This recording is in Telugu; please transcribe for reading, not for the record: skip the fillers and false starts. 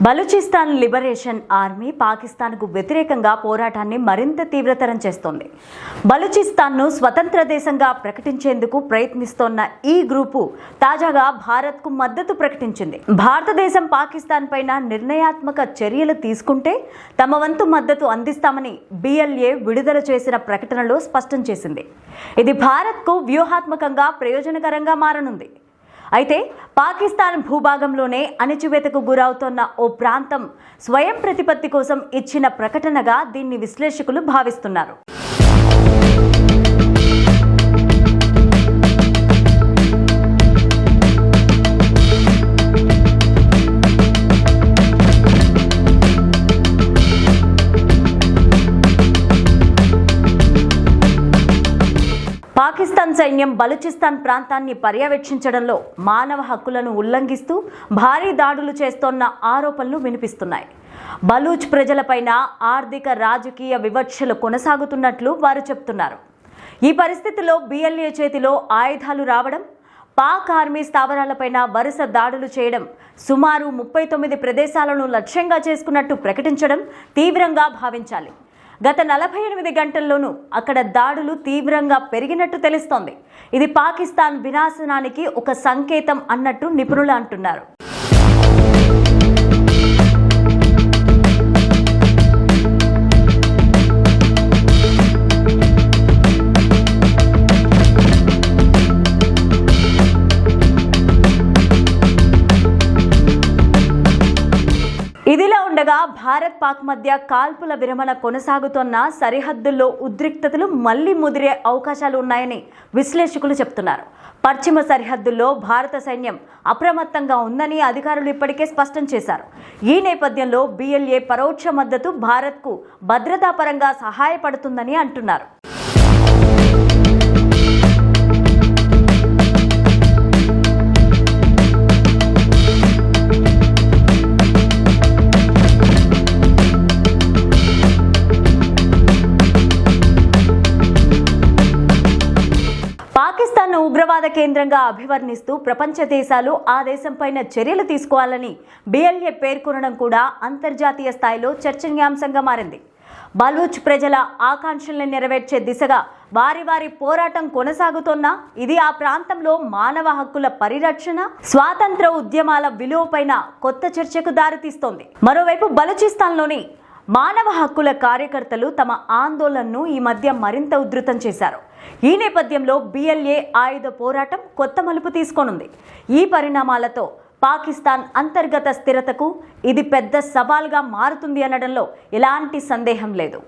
బలూచిస్తాన్ లిబరేషన్ ఆర్మీ పాకిస్తాన్కు వ్యతిరేకంగా పోరాటాన్ని మరింత తీవ్రతరం చేస్తోంది. బలూచిస్తాన్ను స్వతంత్ర దేశంగా ప్రకటించేందుకు ప్రయత్నిస్తోన్న ఈ గ్రూపు తాజాగా భారత్కు మద్దతు ప్రకటించింది. భారతదేశం పాకిస్తాన్ పైన నిర్ణయాత్మక చర్యలు తీసుకుంటే తమ వంతు మద్దతు అందిస్తామని BLA విడుదల చేసిన ప్రకటనలో స్పష్టం చేసింది. ఇది భారత్కు వ్యూహాత్మకంగా ప్రయోజనకరంగా మారనుంది. అయితే పాకిస్తాన్ భూభాగంలోనే అణచివేతకు గురవుతోన్న ఓ ప్రాంతం స్వయం ప్రతిపత్తి కోసం ఇచ్చిన ప్రకటనగా దీన్ని విశ్లేషకులు భావిస్తున్నారు. పాకిస్తాన్ సైన్యం బలూచిస్తాన్ ప్రాంతాన్ని పర్యవేక్షించడంలో మానవ హక్కులను ఉల్లంఘిస్తూ భారీ దాడులు చేస్తోన్న ఆరోపణలు వినిపిస్తున్నాయి. బలూచ్ ప్రజలపైన ఆర్థిక రాజకీయ వివక్షలు కొనసాగుతున్నట్లు వారు చెప్తున్నారు. ఈ పరిస్థితిలో BLA చేతిలో ఆయుధాలు రావడం, పాక్ ఆర్మీ స్థావరాలపైన వరుస దాడులు చేయడం, సుమారు 39 ప్రదేశాలను లక్ష్యంగా చేసుకున్నట్టు ప్రకటించడం తీవ్రంగా భావించాలి. గత 48 గంటల్లోనూ అక్కడ దాడులు తీవ్రంగా పెరిగినట్టు తెలుస్తోంది. ఇది పాకిస్తాన్ వినాశనానికి ఒక సంకేతం అన్నట్టు నిపుణులు అంటున్నారు. ఇదిలా ఉండగా భారత్ పాక్ మధ్య కాల్పుల విరమణ కొనసాగుతోన్న సరిహద్దుల్లో ఉద్రిక్తతలు మళ్లీ ముదిరే అవకాశాలు ఉన్నాయని విశ్లేషకులు చెప్తున్నారు. పశ్చిమ సరిహద్దుల్లో భారత సైన్యం అప్రమత్తంగా ఉందని అధికారులు ఇప్పటికే స్పష్టం చేశారు. ఈ నేపథ్యంలో BLA పరోక్ష మద్దతు భారత్కు భద్రతాపరంగా సహాయపడుతుందని అంటున్నారు. పాకిస్తాన్ ఉగ్రవాద కేంద్రంగా అభివర్ణిస్తూ ప్రపంచ దేశాలు ఆ దేశంపైన చర్యలు తీసుకోవాలని BLA పేర్కొనడం కూడా అంతర్జాతీయ స్థాయిలో చర్చనీయాంశంగా మారింది. బలూచ్ ప్రజల ఆకాంక్షల్ని నెరవేర్చే దిశగా వారి పోరాటం కొనసాగుతోన్నా ఇది ఆ ప్రాంతంలో మానవ హక్కుల పరిరక్షణ, స్వాతంత్ర ఉద్యమాల విలువపైన కొత్త చర్చకు దారితీస్తోంది. మరోవైపు బలూచిస్తాన్లోని మానవ హక్కుల కార్యకర్తలు తమ ఆందోళనను ఈ మధ్య మరింత ఉధృతం చేశారు. ఈ నేపథ్యంలో BLA ఆయుధ పోరాటం కొత్త మలుపు తీసుకోనుంది. ఈ పరిణామాలతో పాకిస్తాన్ అంతర్గత స్థిరతకు ఇది పెద్ద సవాల్గా మారుతుంది అనడంలో ఎలాంటి సందేహం లేదు.